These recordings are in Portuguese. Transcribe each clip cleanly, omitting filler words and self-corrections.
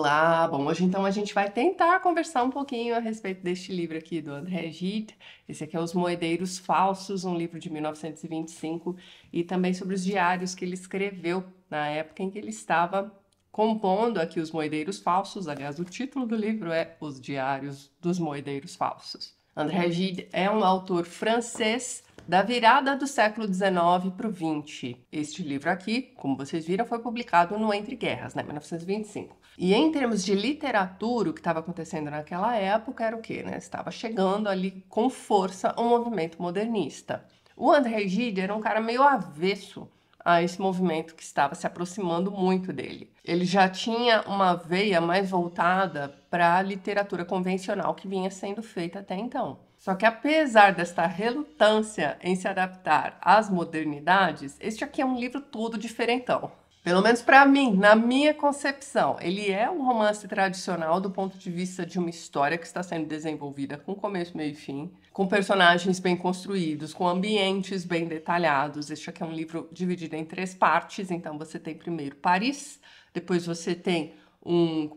Olá, bom, hoje então a gente vai tentar conversar um pouquinho a respeito deste livro aqui do André Gide. Esse aqui é Os Moedeiros Falsos, um livro de 1925, e também sobre os diários que ele escreveu na época em que ele estava compondo aqui Os Moedeiros Falsos. Aliás, o título do livro é Os Diários dos Moedeiros Falsos. André Gide é um autor francês da virada do século XIX para o XX. Este livro aqui, como vocês viram, foi publicado no Entre Guerras, né, 1925. E em termos de literatura, o que estava acontecendo naquela época era o quê, né? Estava chegando ali com força um movimento modernista. O André Gide era um cara meio avesso a esse movimento que estava se aproximando muito dele. Ele já tinha uma veia mais voltada para a literatura convencional que vinha sendo feita até então. Só que apesar desta relutância em se adaptar às modernidades, este aqui é um livro todo diferentão. Pelo menos para mim, na minha concepção, ele é um romance tradicional do ponto de vista de uma história que está sendo desenvolvida com começo, meio e fim, com personagens bem construídos, com ambientes bem detalhados. Este aqui é um livro dividido em 3 partes, então você tem primeiro Paris, depois você tem um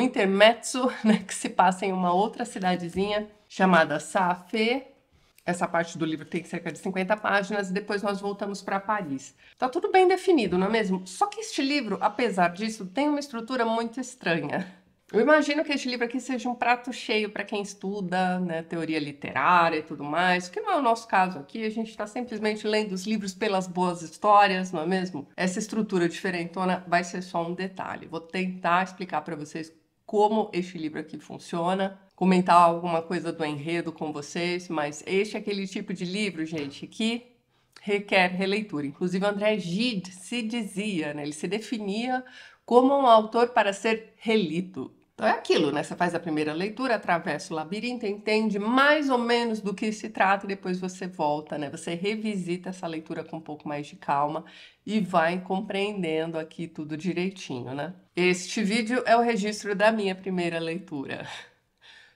intermezzo, né, que se passa em uma outra cidadezinha chamada Safé. Essa parte do livro tem cerca de 50 páginas e depois nós voltamos para Paris. Tá tudo bem definido, não é mesmo? Só que este livro, apesar disso, tem uma estrutura muito estranha. Eu imagino que este livro aqui seja um prato cheio para quem estuda, né, teoria literária e tudo mais, que não é o nosso caso aqui. A gente está simplesmente lendo os livros pelas boas histórias, não é mesmo? Essa estrutura diferentona vai ser só um detalhe. Vou tentar explicar para vocês como este livro aqui funciona, comentar alguma coisa do enredo com vocês, mas este é aquele tipo de livro, gente, que requer releitura. Inclusive, André Gide se dizia, né, ele se definia como um autor para ser relido. Então é aquilo, né? Você faz a primeira leitura, atravessa o labirinto, entende mais ou menos do que se trata e depois você volta, né? Você revisita essa leitura com um pouco mais de calma e vai compreendendo aqui tudo direitinho, né? Este vídeo é o registro da minha primeira leitura,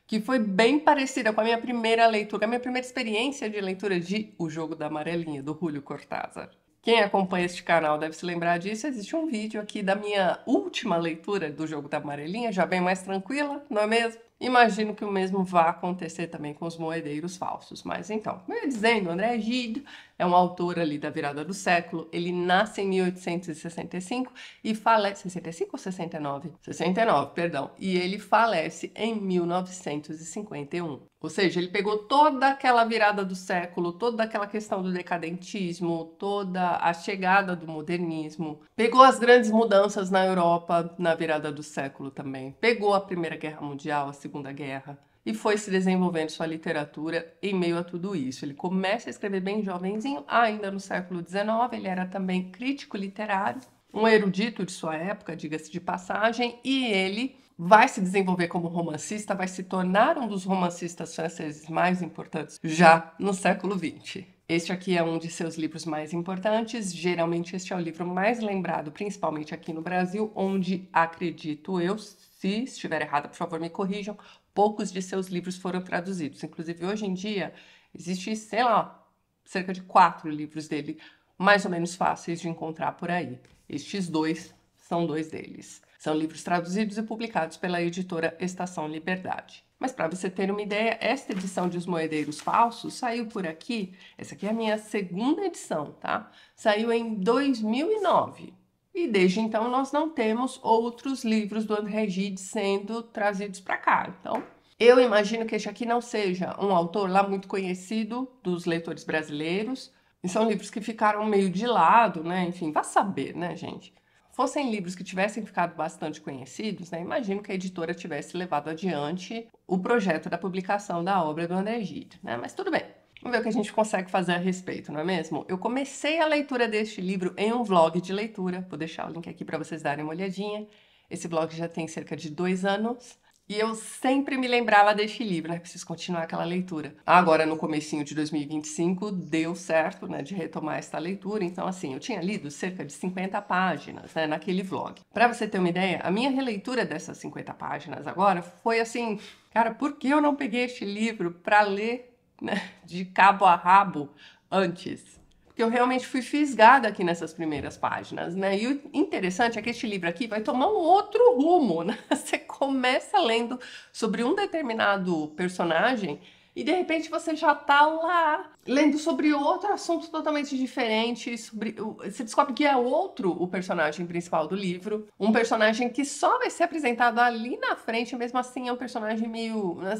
que foi bem parecida com a minha primeira leitura, a minha primeira experiência de leitura de O Jogo da Amarelinha, do Júlio Cortázar. Quem acompanha este canal deve se lembrar disso. Existe um vídeo aqui da minha última leitura do Jogo da Amarelinha, já bem mais tranquila, não é mesmo? Imagino que o mesmo vá acontecer também com Os Moedeiros Falsos. Mas então, como eu ia dizendo, André Gide é um autor ali da virada do século. Ele nasce em 1865 e falece... 65 ou 69? 69, perdão. E ele falece em 1951. Ou seja, ele pegou toda aquela virada do século, toda aquela questão do decadentismo, toda a chegada do modernismo, pegou as grandes mudanças na Europa na virada do século também, pegou a Primeira Guerra Mundial, a Segunda Guerra, e foi se desenvolvendo sua literatura em meio a tudo isso. Ele começa a escrever bem jovenzinho, ainda no século XIX, ele era também crítico literário, um erudito de sua época, diga-se de passagem, e ele vai se desenvolver como romancista, vai se tornar um dos romancistas franceses mais importantes já no século XX. Este aqui é um de seus livros mais importantes, geralmente este é o livro mais lembrado, principalmente aqui no Brasil, onde, acredito eu, se estiver errada, por favor me corrijam, poucos de seus livros foram traduzidos. Inclusive, hoje em dia, existe, sei lá, cerca de 4 livros dele, mais ou menos fáceis de encontrar por aí. Estes 2 são 2 deles. São livros traduzidos e publicados pela editora Estação Liberdade. Mas para você ter uma ideia, esta edição de Os Moedeiros Falsos saiu por aqui, essa aqui é a minha segunda edição, tá? Saiu em 2009. E desde então nós não temos outros livros do André Gide sendo trazidos para cá. Então, eu imagino que este aqui não seja um autor lá muito conhecido dos leitores brasileiros. E são livros que ficaram meio de lado, né? Enfim, vá saber, né, gente? Fossem livros que tivessem ficado bastante conhecidos, né, imagino que a editora tivesse levado adiante o projeto da publicação da obra do André Gide, né? Mas tudo bem, vamos ver o que a gente consegue fazer a respeito, não é mesmo? Eu comecei a leitura deste livro em um vlog de leitura, vou deixar o link aqui para vocês darem uma olhadinha. Esse vlog já tem cerca de 2 anos. E eu sempre me lembrava deste livro, né? Preciso continuar aquela leitura. Agora, no comecinho de 2025, deu certo, né? De retomar esta leitura. Então, assim, eu tinha lido cerca de 50 páginas, né? Naquele vlog. Para você ter uma ideia, a minha releitura dessas 50 páginas agora foi assim... Cara, por que eu não peguei este livro para ler, né? De cabo a rabo antes? porque eu realmente fui fisgada aqui nessas primeiras páginas, né? E o interessante é que este livro aqui vai tomar um outro rumo, né? Você começa lendo sobre um determinado personagem e de repente você já tá lá lendo sobre outro assunto totalmente diferente, você descobre que é outro o personagem principal do livro, um personagem que só vai ser apresentado ali na frente, mesmo assim é um personagem meio, né,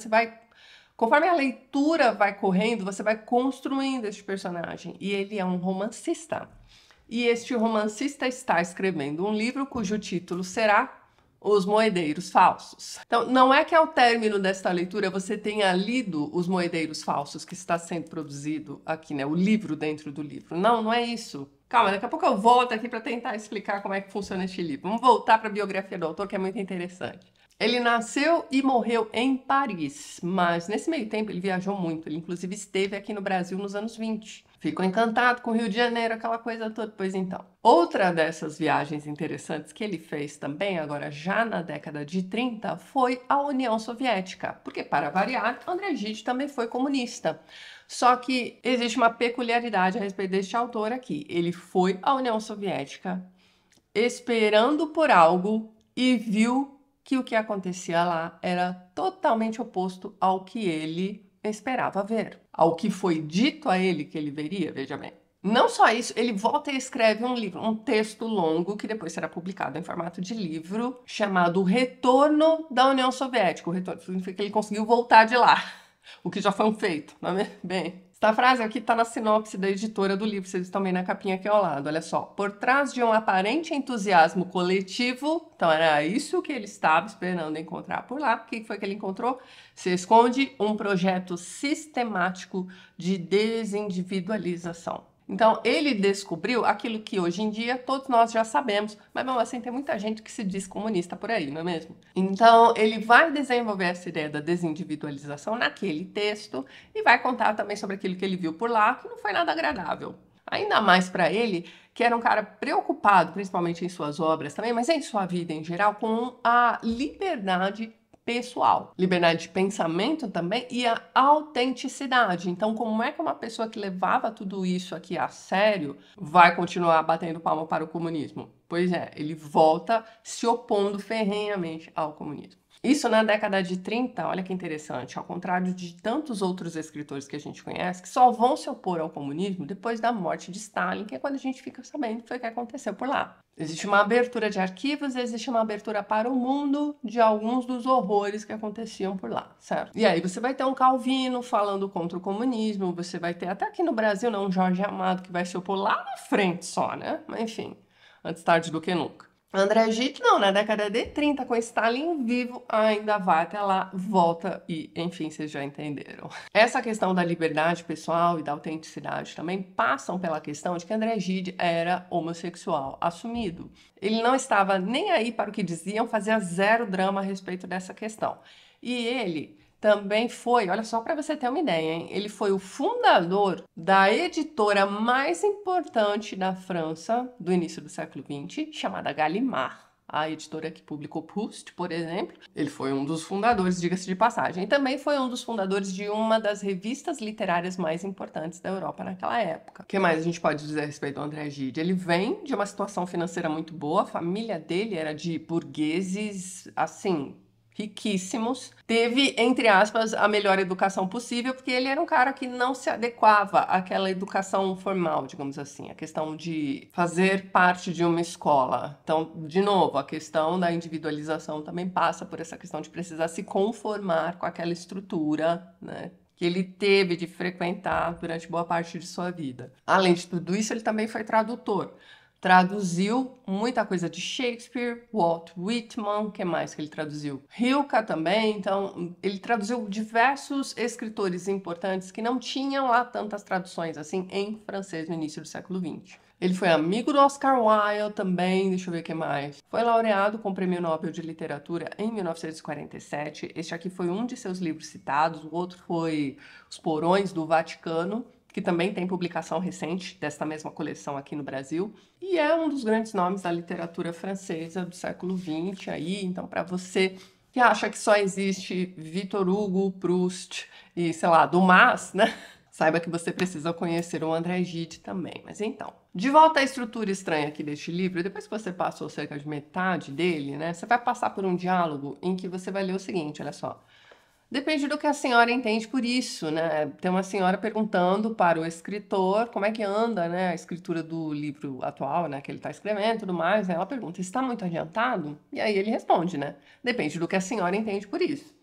conforme a leitura vai correndo, você vai construindo este personagem, e ele é um romancista. E este romancista está escrevendo um livro cujo título será Os Moedeiros Falsos. Então, não é que ao término desta leitura você tenha lido Os Moedeiros Falsos, que está sendo produzido aqui, né? O livro dentro do livro. Não, não é isso. Calma, daqui a pouco eu volto aqui para tentar explicar como é que funciona este livro. Vamos voltar para a biografia do autor, que é muito interessante. Ele nasceu e morreu em Paris, mas nesse meio tempo ele viajou muito. Ele inclusive esteve aqui no Brasil nos anos 20. Ficou encantado com o Rio de Janeiro, aquela coisa toda. Pois então. Outra dessas viagens interessantes que ele fez também, agora já na década de 30, foi a União Soviética. Porque, para variar, André Gide também foi comunista. Só que existe uma peculiaridade a respeito deste autor aqui. Ele foi à União Soviética esperando por algo e viu que o que acontecia lá era totalmente oposto ao que ele esperava ver, ao que foi dito a ele que ele veria, veja bem. Não só isso, ele volta e escreve um livro, um texto longo, que depois será publicado em formato de livro, chamado O Retorno da União Soviética. O retorno significa que ele conseguiu voltar de lá, o que já foi um feito, não é? Bem, esta frase aqui está na sinopse da editora do livro, vocês estão vendo na capinha aqui ao lado, olha só. Por trás de um aparente entusiasmo coletivo, então era isso que ele estava esperando encontrar por lá. O que foi que ele encontrou? Se esconde um projeto sistemático de desindividualização. Então, ele descobriu aquilo que hoje em dia todos nós já sabemos, mas mesmo assim tem muita gente que se diz comunista por aí, não é mesmo? Então, ele vai desenvolver essa ideia da desindividualização naquele texto e vai contar também sobre aquilo que ele viu por lá, que não foi nada agradável. Ainda mais para ele, que era um cara preocupado, principalmente em suas obras também, mas em sua vida em geral, com a liberdade pessoal, liberdade de pensamento também e a autenticidade. Então, como é que uma pessoa que levava tudo isso aqui a sério vai continuar batendo palma para o comunismo? Pois é, ele volta se opondo ferrenhamente ao comunismo. Isso na década de 30, olha que interessante, ao contrário de tantos outros escritores que a gente conhece, que só vão se opor ao comunismo depois da morte de Stalin, que é quando a gente fica sabendo o que foi que aconteceu por lá. Existe uma abertura de arquivos, existe uma abertura para o mundo de alguns dos horrores que aconteciam por lá, certo? E aí você vai ter um Calvino falando contra o comunismo, você vai ter até aqui no Brasil, né, um Jorge Amado que vai se opor lá na frente só, né? Mas enfim, antes tarde do que nunca. André Gide, não, na década de 30, com Stalin vivo, ainda vai até lá, volta e, enfim, vocês já entenderam. Essa questão da liberdade pessoal e da autenticidade também passam pela questão de que André Gide era homossexual assumido. Ele não estava nem aí para o que diziam, fazia zero drama a respeito dessa questão. E ele também foi, olha só para você ter uma ideia, hein? Ele foi o fundador da editora mais importante da França do início do século XX, chamada Gallimard. A editora que publicou Proust, por exemplo. Ele foi um dos fundadores, diga-se de passagem. E também foi um dos fundadores de uma das revistas literárias mais importantes da Europa naquela época. O que mais a gente pode dizer a respeito do André Gide? Ele vem de uma situação financeira muito boa, a família dele era de burgueses, assim, riquíssimos, teve, entre aspas, a melhor educação possível, porque ele era um cara que não se adequava àquela educação formal, digamos assim, a questão de fazer parte de uma escola. Então, de novo, a questão da individualização também passa por essa questão de precisar se conformar com aquela estrutura, né, que ele teve de frequentar durante boa parte de sua vida. Além de tudo isso, ele também foi tradutor. Traduziu muita coisa de Shakespeare, Walt Whitman, o que mais que ele traduziu? Rilke também, então ele traduziu diversos escritores importantes que não tinham lá tantas traduções assim em francês no início do século XX. Ele foi amigo do Oscar Wilde também, deixa eu ver o que mais. Foi laureado com o Prêmio Nobel de Literatura em 1947. Este aqui foi um de seus livros citados, o outro foi Os Porões do Vaticano, que também tem publicação recente desta mesma coleção aqui no Brasil, e é um dos grandes nomes da literatura francesa do século XX aí, então para você que acha que só existe Victor Hugo, Proust e, sei lá, Dumas, né? saiba que você precisa conhecer o André Gide também. Mas então, de volta à estrutura estranha aqui deste livro, depois que você passou cerca de metade dele, né, você vai passar por um diálogo em que você vai ler o seguinte, olha só. Depende do que a senhora entende por isso, né? Tem uma senhora perguntando para o escritor como é que anda, né, a escritura do livro atual, né, que ele está escrevendo e tudo mais, né? Ela pergunta, está muito adiantado? E aí ele responde, né? Depende do que a senhora entende por isso.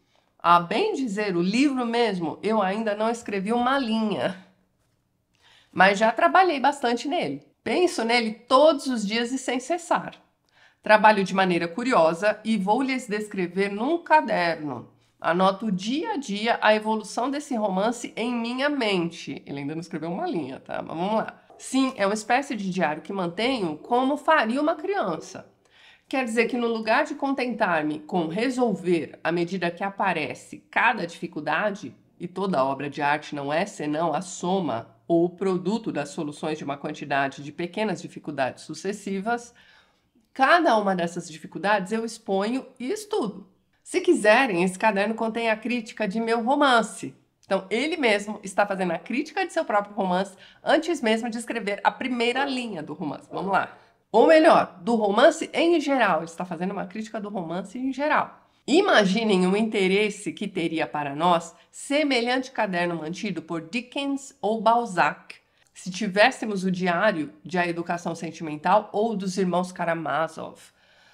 A bem dizer, o livro mesmo, eu ainda não escrevi uma linha, mas já trabalhei bastante nele. Penso nele todos os dias e sem cessar. Trabalho de maneira curiosa e vou lhes descrever num caderno. Anoto dia a dia a evolução desse romance em minha mente. Ele ainda não escreveu uma linha, tá? Mas vamos lá. Sim, é uma espécie de diário que mantenho como faria uma criança. Quer dizer que no lugar de contentar-me com resolver à medida que aparece cada dificuldade, e toda obra de arte não é senão a soma ou o produto das soluções de uma quantidade de pequenas dificuldades sucessivas, cada uma dessas dificuldades eu exponho e estudo. Se quiserem, esse caderno contém a crítica de meu romance. Então, ele mesmo está fazendo a crítica de seu próprio romance antes mesmo de escrever a primeira linha do romance. Vamos lá. Ou melhor, do romance em geral. Ele está fazendo uma crítica do romance em geral. Imaginem o interesse que teria para nós semelhante caderno mantido por Dickens ou Balzac, se tivéssemos o diário de A Educação Sentimental ou dos irmãos Karamazov.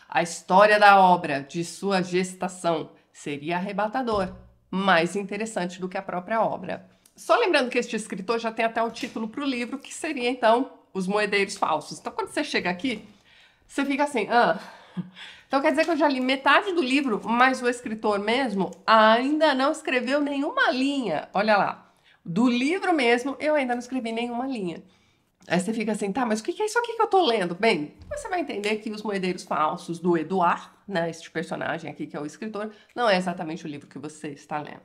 A história da obra, de sua gestação, seria arrebatador, mais interessante do que a própria obra. Só lembrando que este escritor já tem até o título para o livro, que seria, então, Os Moedeiros Falsos. Então, quando você chega aqui, você fica assim, Então quer dizer que eu já li metade do livro, mas o escritor mesmo ainda não escreveu nenhuma linha. Olha lá. Do livro mesmo, eu ainda não escrevi nenhuma linha. Aí você fica assim, tá, mas o que é isso aqui que eu tô lendo? Bem, você vai entender que Os Moedeiros Falsos, do Edouard, né, este personagem aqui que é o escritor, não é exatamente o livro que você está lendo.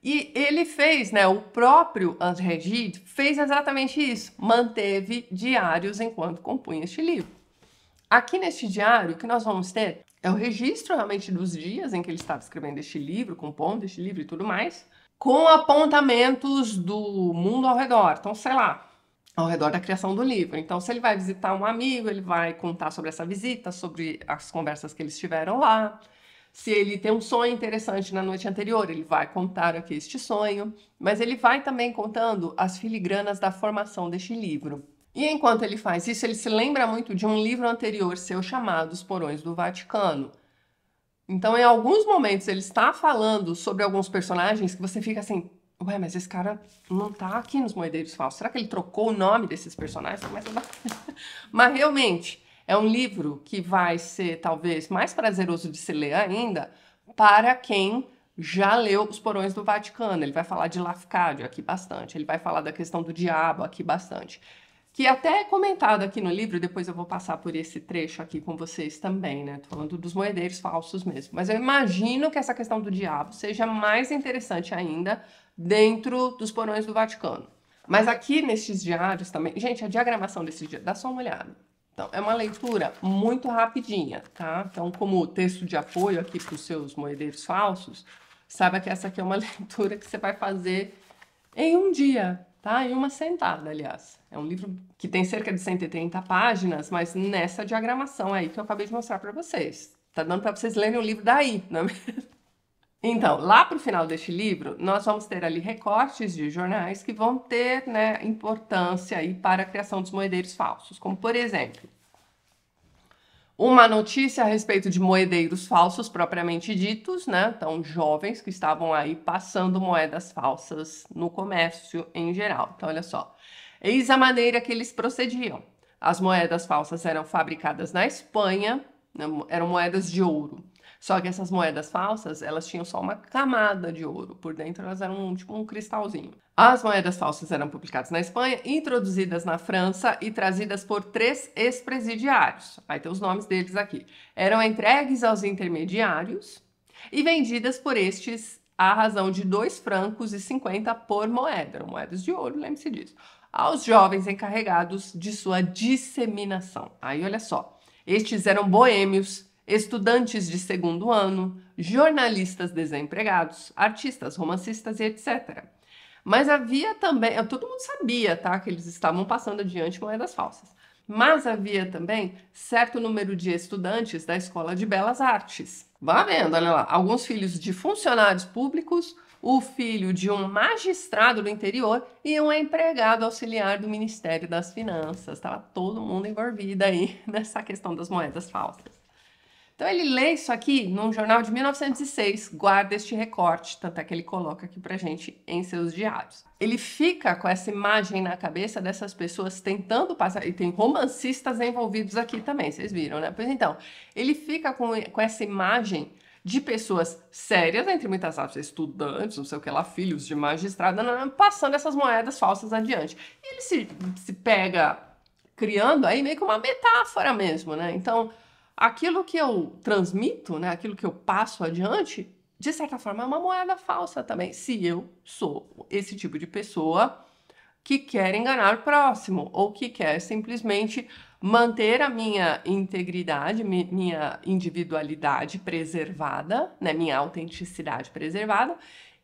E ele fez, né, o próprio André Gide fez exatamente isso, manteve diários enquanto compunha este livro. Aqui neste diário, o que nós vamos ter é o registro realmente dos dias em que ele estava escrevendo este livro, compondo este livro e tudo mais, com apontamentos do mundo ao redor. Então, sei lá, ao redor da criação do livro. Então, se ele vai visitar um amigo, ele vai contar sobre essa visita, sobre as conversas que eles tiveram lá. Se ele tem um sonho interessante na noite anterior, ele vai contar aqui este sonho. Mas ele vai também contando as filigranas da formação deste livro. E enquanto ele faz isso, ele se lembra muito de um livro anterior seu chamado Os Porões do Vaticano. Então, em alguns momentos, ele está falando sobre alguns personagens que você fica assim, ué, mas esse cara não tá aqui nos Moedeiros Falsos. Será que ele trocou o nome desses personagens? Mas realmente, é um livro que vai ser, talvez, mais prazeroso de se ler ainda para quem já leu Os Porões do Vaticano. Ele vai falar de Lafcadio aqui bastante. Ele vai falar da questão do diabo aqui bastante. Que até é comentado aqui no livro, depois eu vou passar por esse trecho aqui com vocês também, né? Tô falando dos moedeiros falsos mesmo. Mas eu imagino que essa questão do diabo seja mais interessante ainda dentro dos Porões do Vaticano. Mas aqui nestes diários também... Gente, a diagramação desse diário, dá só uma olhada. Então, é uma leitura muito rapidinha, tá? Então, como texto de apoio aqui para os seus moedeiros falsos, saiba que essa aqui é uma leitura que você vai fazer em um dia, tá? Em uma sentada, aliás. É um livro que tem cerca de 130 páginas, mas nessa diagramação aí que eu acabei de mostrar para vocês. Tá dando para vocês lerem o livro daí, não é mesmo? Então, lá para o final deste livro, nós vamos ter ali recortes de jornais que vão ter, né, importância aí para a criação dos moedeiros falsos. Como, por exemplo, uma notícia a respeito de moedeiros falsos propriamente ditos, né? Então, jovens que estavam aí passando moedas falsas no comércio em geral. Então, olha só. Eis a maneira que eles procediam. As moedas falsas eram fabricadas na Espanha, né, eram moedas de ouro. Só que essas moedas falsas, elas tinham só uma camada de ouro. Por dentro, elas eram tipo um cristalzinho. As moedas falsas eram publicadas na Espanha, introduzidas na França e trazidas por 3 ex-presidiários. Aí tem os nomes deles aqui. Eram entregues aos intermediários e vendidas por estes à razão de 2,50 francos por moeda. Eram moedas de ouro, lembre-se disso. Aos jovens encarregados de sua disseminação. Aí, olha só. Estes eram boêmios, estudantes de segundo ano, jornalistas desempregados, artistas, romancistas e etc. Mas havia também, todo mundo sabia, tá, que eles estavam passando adiante moedas falsas. Mas havia também certo número de estudantes da Escola de Belas Artes. Vá vendo, olha lá, alguns filhos de funcionários públicos, o filho de um magistrado do interior e um empregado auxiliar do Ministério das Finanças. Estava todo mundo envolvido aí nessa questão das moedas falsas. Então ele lê isso aqui num jornal de 1906, guarda este recorte, tanto é que ele coloca aqui pra gente em seus diários. Ele fica com essa imagem na cabeça dessas pessoas tentando passar, e tem romancistas envolvidos aqui também, vocês viram, né? Pois então, ele fica com essa imagem de pessoas sérias, entre muitas aspas, estudantes, não sei o que lá, filhos de magistrado, passando essas moedas falsas adiante. E ele se pega criando aí meio que uma metáfora mesmo, né? Então, aquilo que eu transmito, né, aquilo que eu passo adiante, de certa forma é uma moeda falsa também, se eu sou esse tipo de pessoa que quer enganar o próximo ou que quer simplesmente manter a minha integridade, minha individualidade preservada, né, minha autenticidade preservada,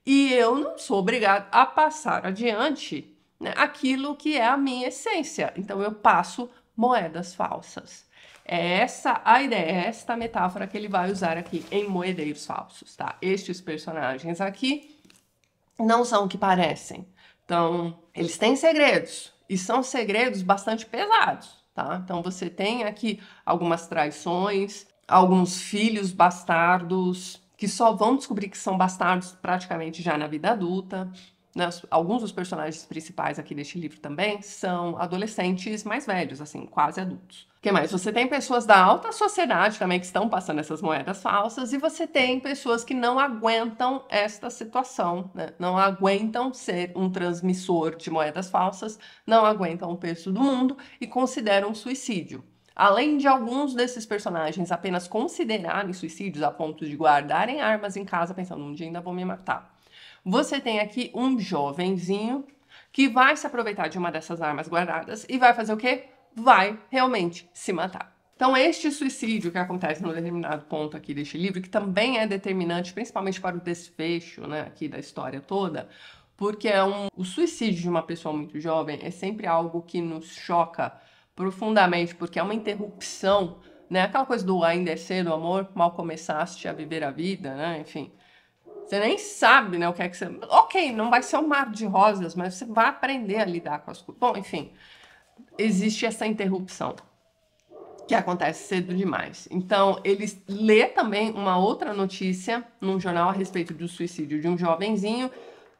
e eu não sou obrigado a passar adiante, né, aquilo que é a minha essência. Então eu passo moedas falsas. É essa a ideia, é esta metáfora que ele vai usar aqui em Moedeiros Falsos, tá? Estes personagens aqui não são o que parecem. Então, eles têm segredos, e são segredos bastante pesados, tá? Então, você tem aqui algumas traições, alguns filhos bastardos, que só vão descobrir que são bastardos praticamente já na vida adulta. Né? Alguns dos personagens principais aqui deste livro também são adolescentes mais velhos, assim, quase adultos. O que mais? Você tem pessoas da alta sociedade também que estão passando essas moedas falsas e você tem pessoas que não aguentam esta situação, né? Não aguentam ser um transmissor de moedas falsas, não aguentam o peso do mundo e consideram suicídio. Além de alguns desses personagens apenas considerarem suicídios a ponto de guardarem armas em casa pensando, um dia ainda vou me matar. Você tem aqui um jovenzinho que vai se aproveitar de uma dessas armas guardadas e vai fazer o quê? Vai realmente se matar. Então, este suicídio que acontece num determinado ponto aqui deste livro, que também é determinante, principalmente para o desfecho, né, aqui da história toda, porque o suicídio de uma pessoa muito jovem é sempre algo que nos choca profundamente, porque é uma interrupção, né, aquela coisa do ainda é cedo, amor, mal começaste a viver a vida, né, enfim. Você nem sabe, né, o que é que você... Ok, não vai ser um mar de rosas, mas você vai aprender a lidar com as coisas. Bom, enfim, existe essa interrupção que acontece cedo demais. Então, ele lê também uma outra notícia num jornal a respeito do suicídio de um jovenzinho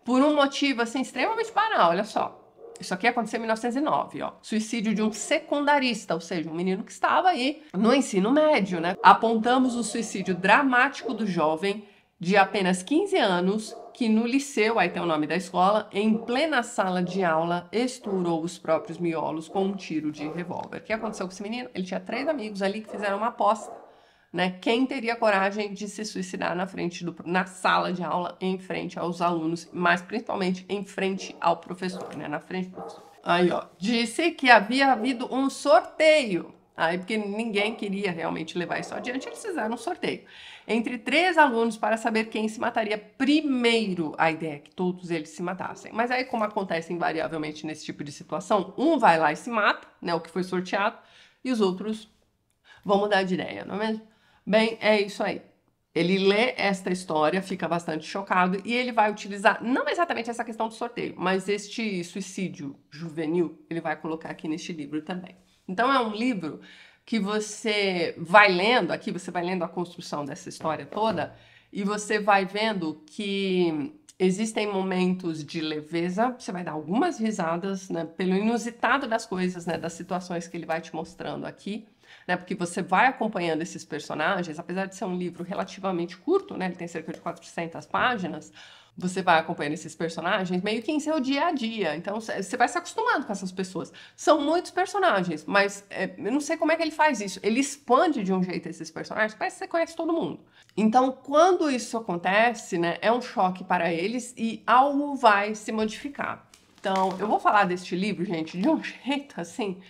por um motivo, assim, extremamente banal, olha só. Isso aqui aconteceu em 1909, ó. Suicídio de um secundarista, ou seja, um menino que estava aí no ensino médio, né? Apontamos o suicídio dramático do jovem de apenas 15 anos, que no liceu, aí tem o nome da escola, em plena sala de aula, estourou os próprios miolos com um tiro de revólver. O que aconteceu com esse menino? Ele tinha 3 amigos ali que fizeram uma aposta, né? Quem teria coragem de se suicidar na sala de aula, em frente aos alunos, mas principalmente em frente ao professor, né? Na frente do professor. Aí, ó, disse que havia havido um sorteio. Aí, porque ninguém queria realmente levar isso adiante, eles fizeram um sorteio entre 3 alunos para saber quem se mataria primeiro. A ideia é que todos eles se matassem. Mas aí, como acontece invariavelmente nesse tipo de situação, um vai lá e se mata, né, o que foi sorteado, e os outros vão mudar de ideia, não é mesmo? Bem, é isso aí. Ele lê esta história, fica bastante chocado e ele vai utilizar, não exatamente essa questão do sorteio, mas este suicídio juvenil, ele vai colocar aqui neste livro também. Então é um livro que você vai lendo, aqui você vai lendo a construção dessa história toda e você vai vendo que existem momentos de leveza, você vai dar algumas risadas, né, pelo inusitado das coisas, né, das situações que ele vai te mostrando aqui, né, porque você vai acompanhando esses personagens, apesar de ser um livro relativamente curto, né, ele tem cerca de 400 páginas, você vai acompanhando esses personagens meio que em seu dia a dia. Então, você vai se acostumando com essas pessoas. São muitos personagens, mas eu não sei como é que ele faz isso. Ele expande de um jeito esses personagens, parece que você conhece todo mundo. Então, quando isso acontece, né, é um choque para eles e algo vai se modificar. Então, eu vou falar deste livro, gente, de um jeito assim,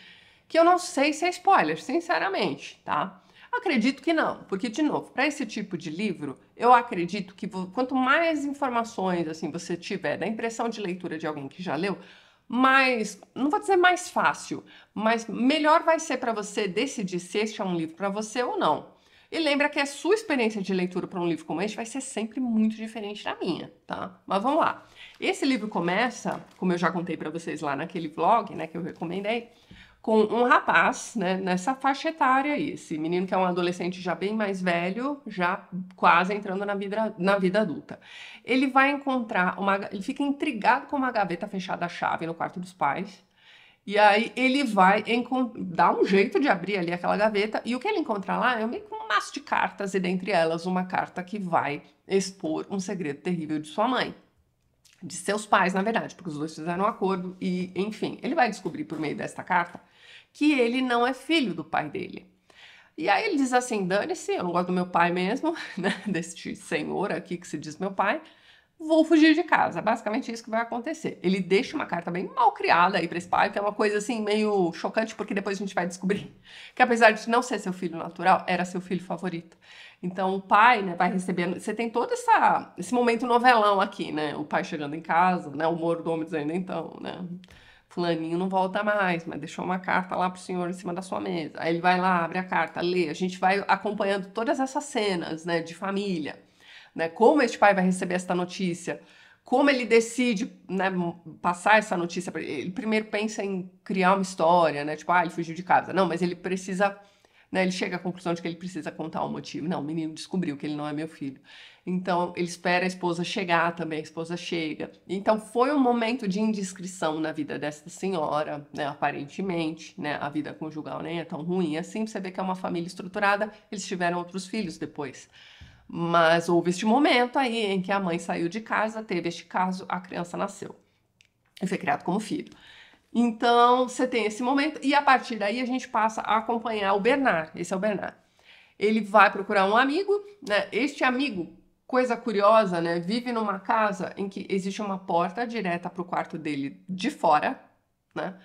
que eu não sei se é spoiler, sinceramente, tá? Acredito que não, porque, de novo, para esse tipo de livro, eu acredito que quanto mais informações assim você tiver da impressão de leitura de alguém que já leu, mais, não vou dizer mais fácil, mas melhor vai ser para você decidir se este é um livro para você ou não. E lembra que a sua experiência de leitura para um livro como este vai ser sempre muito diferente da minha, tá? Mas vamos lá. Esse livro começa, como eu já contei para vocês lá naquele vlog, né, que eu recomendei, com um rapaz, né, nessa faixa etária aí, esse menino que é um adolescente já bem mais velho, já quase entrando na vida adulta. Ele vai encontrar ele fica intrigado com uma gaveta fechada à chave no quarto dos pais. E aí ele vai dar um jeito de abrir ali aquela gaveta, e o que ele encontra lá é meio que um maço de cartas, e dentre elas uma carta que vai expor um segredo terrível de sua mãe. De seus pais, na verdade, porque os dois fizeram um acordo e, enfim, ele vai descobrir por meio desta carta que ele não é filho do pai dele. E aí ele diz assim, dane-se, eu não gosto do meu pai mesmo, né, deste senhor aqui que se diz meu pai, vou fugir de casa. É basicamente isso que vai acontecer. Ele deixa uma carta bem mal criada aí para esse pai, que é uma coisa assim meio chocante, porque depois a gente vai descobrir que apesar de não ser seu filho natural, era seu filho favorito. Então o pai, né, vai recebendo. Você tem todo esse momento novelão aqui, né? O pai chegando em casa, né? O mordomo dizendo, então, né? Fulaninho não volta mais, mas deixou uma carta lá pro senhor em cima da sua mesa. Aí ele vai lá, abre a carta, lê. A gente vai acompanhando todas essas cenas, né, de família, né? Como este pai vai receber esta notícia, como ele decide, né, passar essa notícia para ele. Ele primeiro pensa em criar uma história, né? Tipo, ele fugiu de casa. Não, mas ele precisa, né, ele chega à conclusão de que ele precisa contar o motivo. Não, o menino descobriu que ele não é meu filho. Então, ele espera a esposa chegar também, a esposa chega. Então, foi um momento de indiscrição na vida dessa senhora, né, aparentemente, né, a vida conjugal nem é tão ruim assim, você vê que é uma família estruturada, eles tiveram outros filhos depois. Mas houve este momento aí em que a mãe saiu de casa, teve este caso, a criança nasceu e foi criado como filho. Então, você tem esse momento e a partir daí a gente passa a acompanhar o Bernard. Esse é o Bernard. Ele vai procurar um amigo, né? Este amigo, coisa curiosa, né? Vive numa casa em que existe uma porta direta para o quarto dele de fora, né?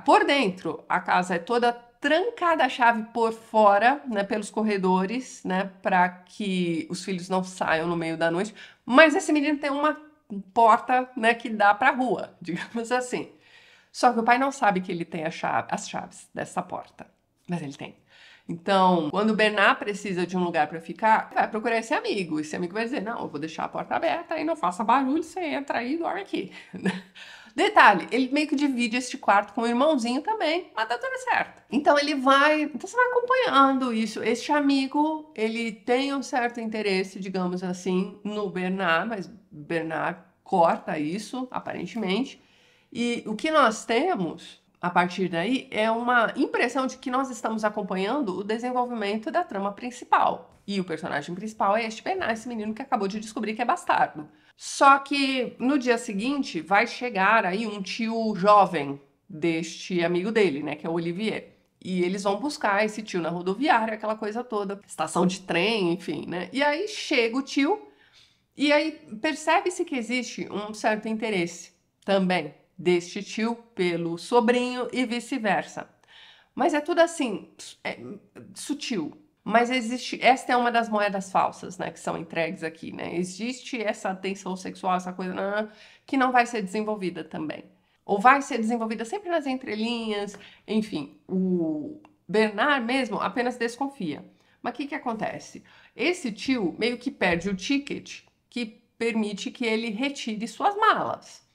Por dentro, a casa é toda trancada a chave por fora, né? Pelos corredores, né? Para que os filhos não saiam no meio da noite. Mas esse menino tem uma porta, né? Que dá para a rua, digamos assim. Só que o pai não sabe que ele tem as chaves dessa porta, mas ele tem. Então, quando o Bernard precisa de um lugar para ficar, vai procurar esse amigo. Esse amigo vai dizer, não, eu vou deixar a porta aberta e não faça barulho, você entra aí e dorme aqui. Detalhe, ele meio que divide este quarto com o irmãozinho também, mas tá tudo certo. Então então você vai acompanhando isso. Este amigo, ele tem um certo interesse, digamos assim, no Bernard, mas Bernard corta isso, aparentemente. E o que nós temos a partir daí é uma impressão de que nós estamos acompanhando o desenvolvimento da trama principal. E o personagem principal é este Bernard, esse menino que acabou de descobrir que é bastardo. Só que no dia seguinte vai chegar aí um tio jovem deste amigo dele, né, que é o Olivier. E eles vão buscar esse tio na rodoviária, aquela coisa toda, estação de trem, enfim, né? E aí chega o tio e aí percebe-se que existe um certo interesse também deste tio pelo sobrinho e vice-versa. Mas é tudo assim, sutil. Mas esta é uma das moedas falsas, né, que são entregues aqui, né? Existe essa tensão sexual, essa coisa que não vai ser desenvolvida também. Ou vai ser desenvolvida sempre nas entrelinhas, enfim. O Bernard mesmo apenas desconfia. Mas o que acontece? Esse tio meio que perde o ticket que permite que ele retire suas malas.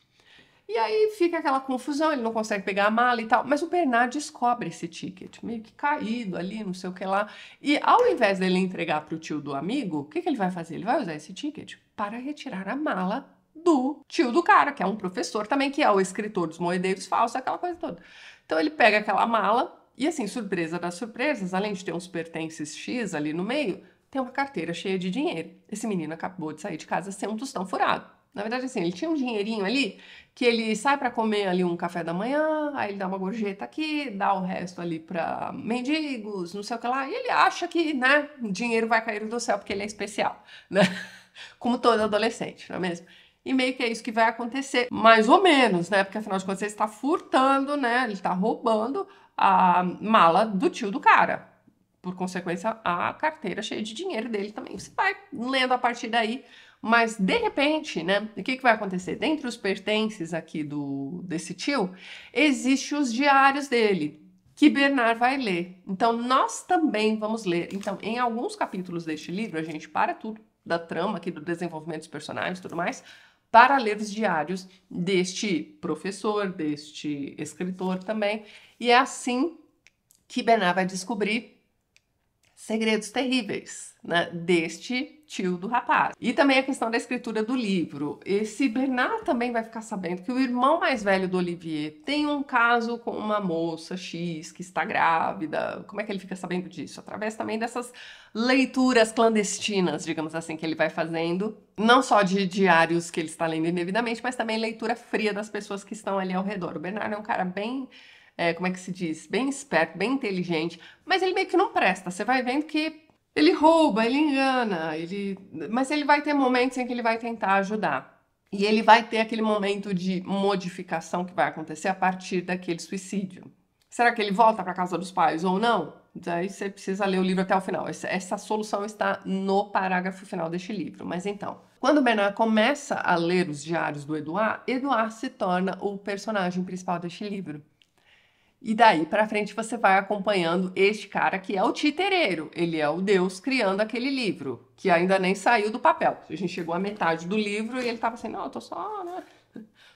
E aí fica aquela confusão, ele não consegue pegar a mala e tal, mas o Bernard descobre esse ticket, meio que caído ali, não sei o que lá. E ao invés dele entregar para o tio do amigo, o que ele vai fazer? Ele vai usar esse ticket para retirar a mala do tio do cara, que é um professor também, que é o escritor dos Moedeiros Falsos, aquela coisa toda. Então ele pega aquela mala e assim, surpresa das surpresas, além de ter uns pertences X ali no meio, tem uma carteira cheia de dinheiro. Esse menino acabou de sair de casa sem um tostão furado. Na verdade, assim, ele tinha um dinheirinho ali que ele sai para comer ali um café da manhã, aí ele dá uma gorjeta aqui, dá o resto ali para mendigos, não sei o que lá, e ele acha que, né, o dinheiro vai cair do céu porque ele é especial, né? Como todo adolescente, não é mesmo? E meio que é isso que vai acontecer, mais ou menos, né? Porque afinal de contas ele está furtando, né? Ele está roubando a mala do tio do cara. por consequência, a carteira cheia de dinheiro dele também. Você vai lendo a partir daí, mas de repente, né, o que vai acontecer? Dentre os pertences aqui desse tio, existem os diários dele, que Bernard vai ler. Então, nós também vamos ler. Então, em alguns capítulos deste livro, a gente para tudo da trama aqui, do desenvolvimento dos personagens e tudo mais, para ler os diários deste professor, deste escritor também. E é assim que Bernard vai descobrir segredos terríveis, né, deste tio do rapaz. E também a questão da escritura do livro. Esse Bernard também vai ficar sabendo que o irmão mais velho do Olivier tem um caso com uma moça X que está grávida. Como é que ele fica sabendo disso? Através também dessas leituras clandestinas, digamos assim, que ele vai fazendo. Não só de diários que ele está lendo indevidamente, mas também leitura fria das pessoas que estão ali ao redor. O Bernard é um cara bem... como é que se diz? Bem esperto, bem inteligente, mas ele meio que não presta. Você vai vendo que ele rouba, ele engana, mas ele vai ter momentos em que ele vai tentar ajudar. E ele vai ter aquele momento de modificação que vai acontecer a partir daquele suicídio. Será que ele volta para a casa dos pais ou não? Daí você precisa ler o livro até o final. Essa solução está no parágrafo final deste livro. Mas então, quando o Bernard começa a ler os diários do Edouard, Edouard se torna o personagem principal deste livro. E daí pra frente você vai acompanhando este cara que é o titereiro. Ele é o Deus criando aquele livro, que ainda nem saiu do papel. A gente chegou à metade do livro e ele tava assim, não, eu tô só, né,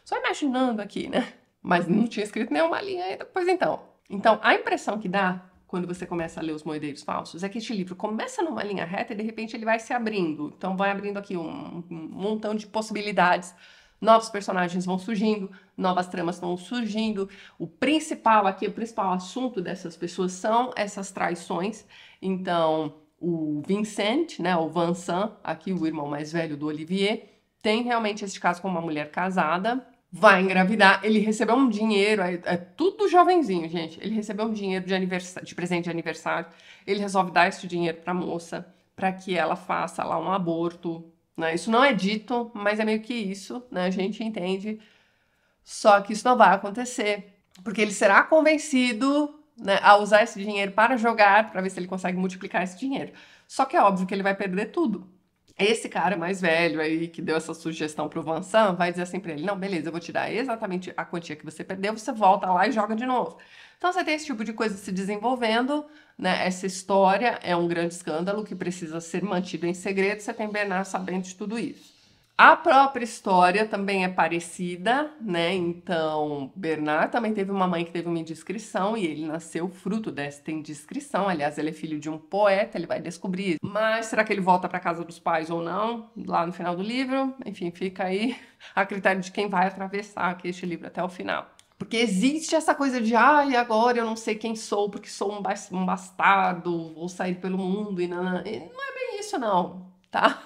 só imaginando aqui, né? Mas não tinha escrito nenhuma linha ainda. Pois então. Então, a impressão que dá quando você começa a ler Os Moedeiros Falsos é que este livro começa numa linha reta e de repente ele vai se abrindo. Então vai abrindo aqui um montão de possibilidades. Novos personagens vão surgindo, novas tramas vão surgindo. O principal aqui, o principal assunto dessas pessoas são essas traições. Então, o Vincent, né, o Vincent, aqui o irmão mais velho do Olivier, tem realmente esse caso com uma mulher casada, vai engravidar, ele recebeu um dinheiro, é tudo jovenzinho, gente. Ele recebeu um dinheiro de presente de aniversário, ele resolve dar esse dinheiro para a moça, para que ela faça lá um aborto. Né? Isso não é dito, mas é meio que isso, né? A gente entende. Só que isso não vai acontecer, porque ele será convencido, né, a usar esse dinheiro para jogar, para ver se ele consegue multiplicar esse dinheiro. Só que é óbvio que ele vai perder tudo. Esse cara mais velho aí, que deu essa sugestão pro Vincent, vai dizer assim pra ele, não, beleza, eu vou te dar exatamente a quantia que você perdeu, você volta lá e joga de novo. Então você tem esse tipo de coisa se desenvolvendo, né? Essa história é um grande escândalo que precisa ser mantido em segredo, você tem Bernard sabendo de tudo isso. A própria história também é parecida, né? Então, Bernard também teve uma mãe que teve uma indiscrição e ele nasceu fruto desta indiscrição. Aliás, ele é filho de um poeta, ele vai descobrir. Mas será que ele volta para casa dos pais ou não? Lá no final do livro, enfim, fica aí a critério de quem vai atravessar aqui este livro até o final. Porque existe essa coisa de, e agora eu não sei quem sou, porque sou um bastardo, vou sair pelo mundo e não é bem isso não, tá?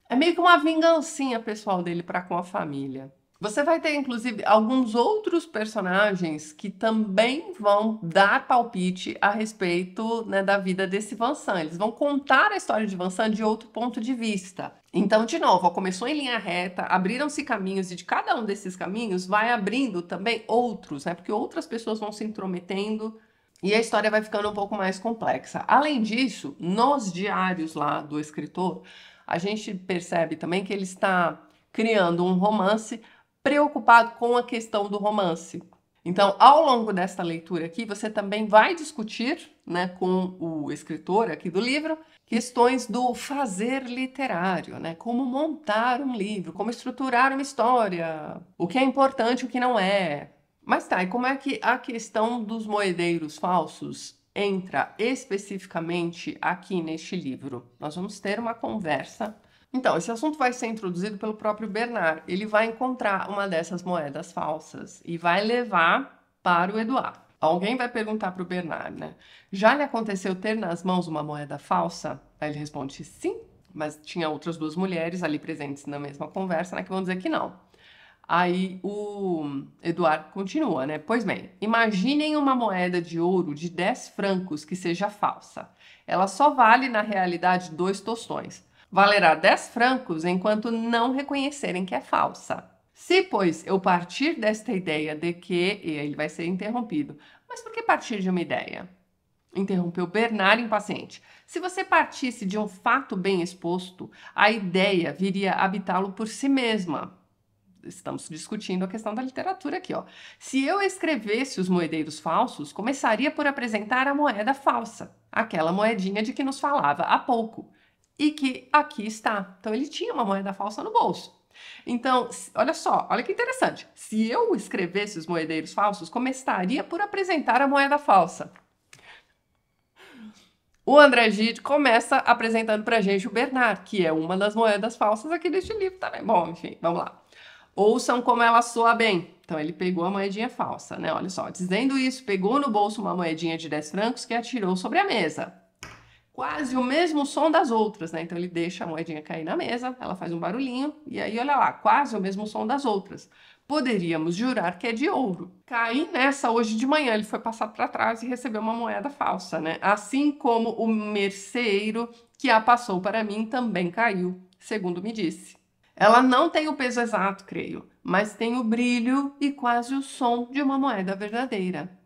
É meio que uma vingancinha pessoal dele para com a família. Você vai ter, inclusive, alguns outros personagens que também vão dar palpite a respeito, né, da vida desse Vincent. Eles vão contar a história de Vincent de outro ponto de vista. Então, de novo, começou em linha reta, abriram-se caminhos e de cada um desses caminhos vai abrindo também outros, né? Porque outras pessoas vão se intrometendo e a história vai ficando um pouco mais complexa. Além disso, nos diários lá do escritor, a gente percebe também que ele está criando um romance preocupado com a questão do romance. Então, ao longo desta leitura aqui, você também vai discutir, né, com o escritor aqui do livro, questões do fazer literário, né, como montar um livro, como estruturar uma história, o que é importante e o que não é. Mas tá, e como é que a questão dos moedeiros falsos entra especificamente aqui neste livro? Nós vamos ter uma conversa. Então, esse assunto vai ser introduzido pelo próprio Bernard. Ele vai encontrar uma dessas moedas falsas e vai levar para o Edouard. Alguém vai perguntar para o Bernard, né? Já lhe aconteceu ter nas mãos uma moeda falsa? Aí ele responde sim, mas tinha outras duas mulheres ali presentes na mesma conversa, né, que vão dizer que não. Aí o Eduardo continua, né? Pois bem, imaginem uma moeda de ouro de 10 francos que seja falsa. Ela só vale, na realidade, 2 tostões. Valerá 10 francos enquanto não reconhecerem que é falsa. Se, pois, eu partir desta ideia de que... E ele vai ser interrompido. Mas por que partir de uma ideia? interrompeu Bernard impaciente. Se você partisse de um fato bem exposto, a ideia viria a habitá-lo por si mesma. Estamos discutindo a questão da literatura aqui, ó. Se eu escrevesse Os Moedeiros Falsos, começaria por apresentar a moeda falsa, aquela moedinha de que nos falava há pouco, e que aqui está. Então ele tinha uma moeda falsa no bolso. Então, olha só, olha que interessante. Se eu escrevesse Os Moedeiros Falsos, começaria por apresentar a moeda falsa. O André Gide começa apresentando pra gente o Bernard, que é uma das moedas falsas aqui deste livro também. Bom, enfim, vamos lá. Ouçam como ela soa bem. Então ele pegou a moedinha falsa, né? Olha só, dizendo isso, pegou no bolso uma moedinha de 10 francos que atirou sobre a mesa. Quase o mesmo som das outras, né? Então ele deixa a moedinha cair na mesa, ela faz um barulhinho, e aí olha lá, quase o mesmo som das outras. Poderíamos jurar que é de ouro. Caí nessa hoje de manhã, ele foi passar para trás e recebeu uma moeda falsa, né? Assim como o merceeiro que a passou para mim também caiu, segundo me disse. Ela não tem o peso exato, creio, mas tem o brilho e quase o som de uma moeda verdadeira.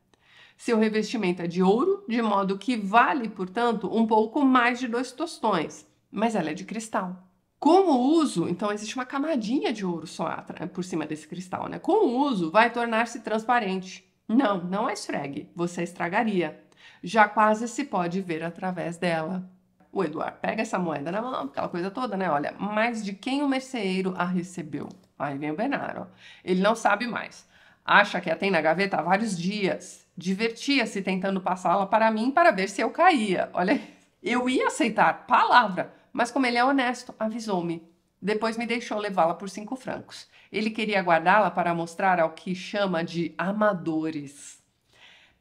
Seu revestimento é de ouro, de modo que vale, portanto, um pouco mais de 2 tostões, mas ela é de cristal. Com o uso, então existe uma camadinha de ouro só por cima desse cristal, né? Com o uso, vai tornar-se transparente. Não, não a esfregue, você estragaria. Já quase se pode ver através dela. O Eduardo pega essa moeda na mão, aquela coisa toda, né? Olha, mas de quem o merceeiro a recebeu? Aí vem o Bernard, ó. Ele não sabe mais. Acha que a tem na gaveta há vários dias. Divertia-se tentando passá-la para mim para ver se eu caía. Olha, eu ia aceitar, palavra, mas como ele é honesto, avisou-me. Depois me deixou levá-la por 5 francos. Ele queria guardá-la para mostrar ao que chama de amadores.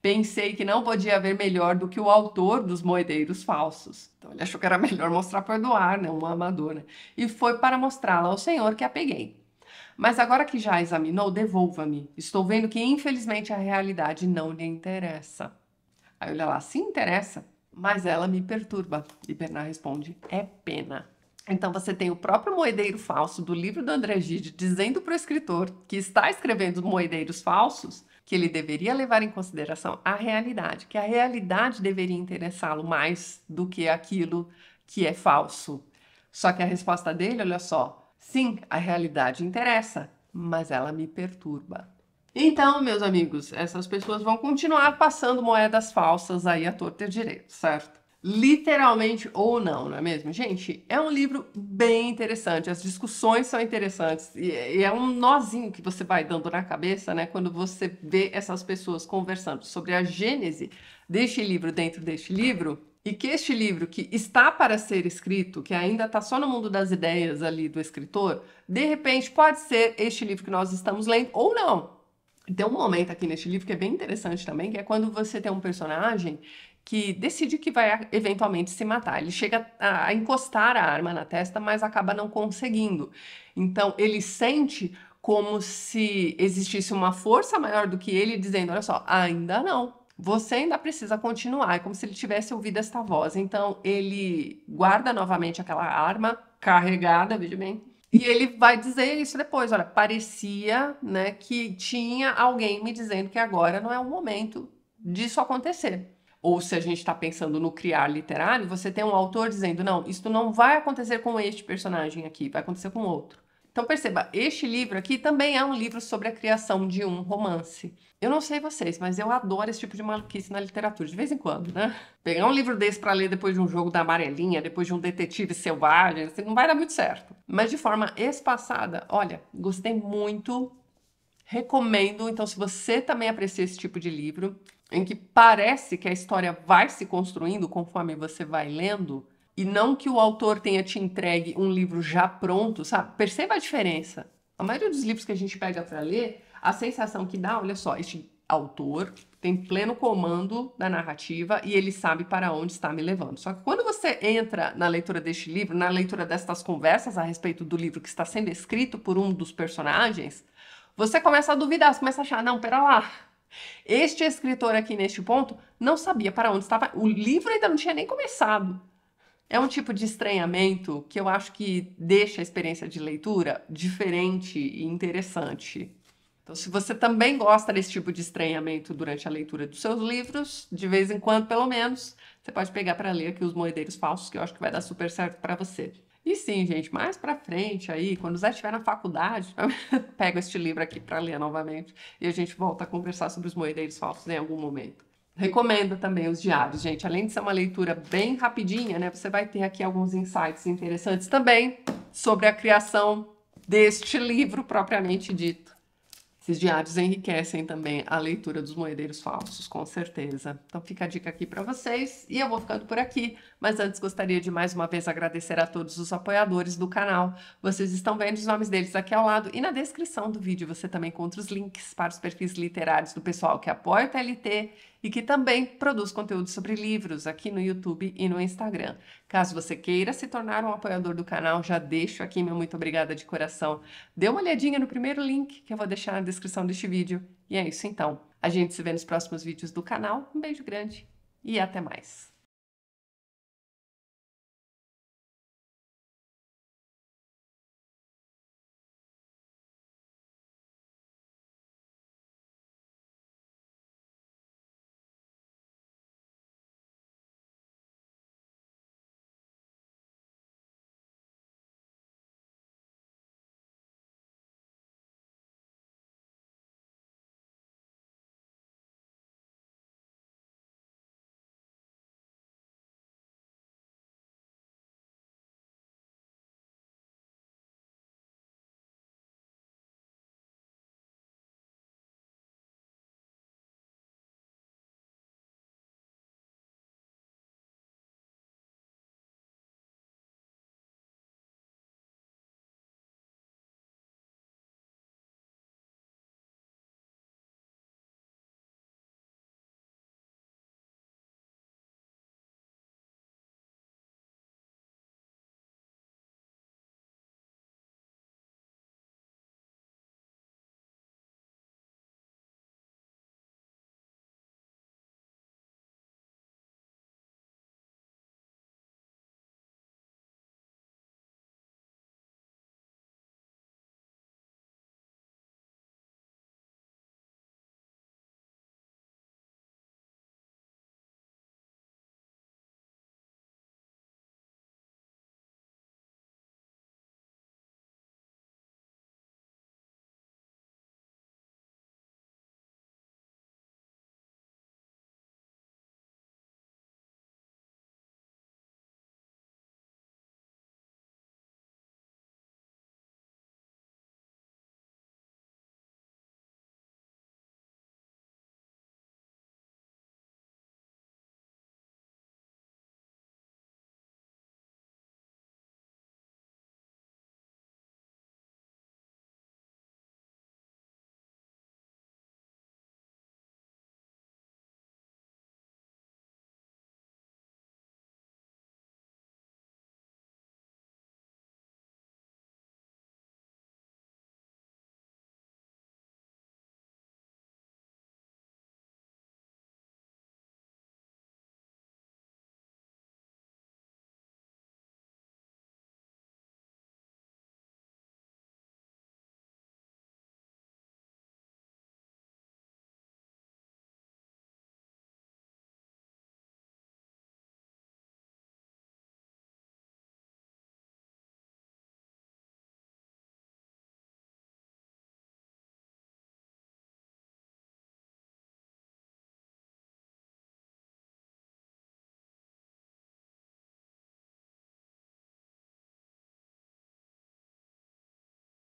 Pensei que não podia haver melhor do que o autor dos Moedeiros Falsos. Então ele achou que era melhor mostrar para o Eduardo, né, um amador, né? E foi para mostrá-la ao senhor que a peguei. Mas agora que já examinou, devolva-me. Estou vendo que infelizmente a realidade não lhe interessa. Aí olha lá, se interessa, mas ela me perturba. E Bernard responde, é pena. Então você tem o próprio moedeiro falso do livro do André Gide dizendo para o escritor que está escrevendo moedeiros falsos que ele deveria levar em consideração a realidade, que a realidade deveria interessá-lo mais do que aquilo que é falso. Só que a resposta dele, olha só, sim, a realidade interessa, mas ela me perturba. Então, meus amigos, essas pessoas vão continuar passando moedas falsas aí à torta e à direita, certo? Literalmente ou não, não é mesmo? Gente, é um livro bem interessante, as discussões são interessantes e é um nozinho que você vai dando na cabeça, né? Quando você vê essas pessoas conversando sobre a gênese deste livro dentro deste livro e que este livro que está para ser escrito, que ainda está só no mundo das ideias ali do escritor, de repente pode ser este livro que nós estamos lendo ou não. Tem um momento aqui neste livro que é bem interessante também, que é quando você tem um personagem que decide que vai eventualmente se matar. Ele chega a encostar a arma na testa, mas acaba não conseguindo. Então, ele sente como se existisse uma força maior do que ele, dizendo, olha só, ainda não. Você ainda precisa continuar. É como se ele tivesse ouvido esta voz. Então, ele guarda novamente aquela arma carregada, veja bem, e ele vai dizer isso depois, olha, parecia, né, que tinha alguém me dizendo que agora não é o momento disso acontecer. Ou se a gente está pensando no criar literário, você tem um autor dizendo, não, isso não vai acontecer com este personagem aqui, vai acontecer com outro. Então perceba, este livro aqui também é um livro sobre a criação de um romance. Eu não sei vocês, mas eu adoro esse tipo de maluquice na literatura, de vez em quando, né? Pegar um livro desse para ler depois de um jogo da amarelinha, depois de um detetive selvagem, assim, não vai dar muito certo. Mas de forma espaçada, olha, gostei muito, recomendo. Então, se você também aprecia esse tipo de livro, em que parece que a história vai se construindo conforme você vai lendo, e não que o autor tenha te entregue um livro já pronto, sabe? Perceba a diferença. A maioria dos livros que a gente pega para ler, a sensação que dá, olha só, este autor tem pleno comando da narrativa e ele sabe para onde está me levando. Só que quando você entra na leitura deste livro, na leitura destas conversas a respeito do livro que está sendo escrito por um dos personagens, você começa a duvidar, você começa a achar, não, pera lá, este escritor aqui neste ponto não sabia para onde estava, o livro ainda não tinha nem começado. É um tipo de estranhamento que eu acho que deixa a experiência de leitura diferente e interessante. Então, se você também gosta desse tipo de estranhamento durante a leitura dos seus livros, de vez em quando, pelo menos, você pode pegar para ler aqui Os Moedeiros Falsos, que eu acho que vai dar super certo para você. E sim, gente, mais para frente aí, quando o Zé estiver na faculdade, pega este livro aqui para ler novamente e a gente volta a conversar sobre Os Moedeiros Falsos em algum momento. Recomendo também os diários, gente. Além de ser uma leitura bem rapidinha, né? Você vai ter aqui alguns insights interessantes também sobre a criação deste livro propriamente dito. Esses diários enriquecem também a leitura dos Moedeiros Falsos, com certeza. Então fica a dica aqui para vocês e eu vou ficando por aqui. Mas antes gostaria de mais uma vez agradecer a todos os apoiadores do canal. Vocês estão vendo os nomes deles aqui ao lado e na descrição do vídeo você também encontra os links para os perfis literários do pessoal que apoia o TLT e que também produz conteúdo sobre livros aqui no YouTube e no Instagram. Caso você queira se tornar um apoiador do canal, já deixo aqui meu muito obrigada de coração. Dê uma olhadinha no primeiro link que eu vou deixar na descrição deste vídeo. E é isso então. A gente se vê nos próximos vídeos do canal. Um beijo grande e até mais.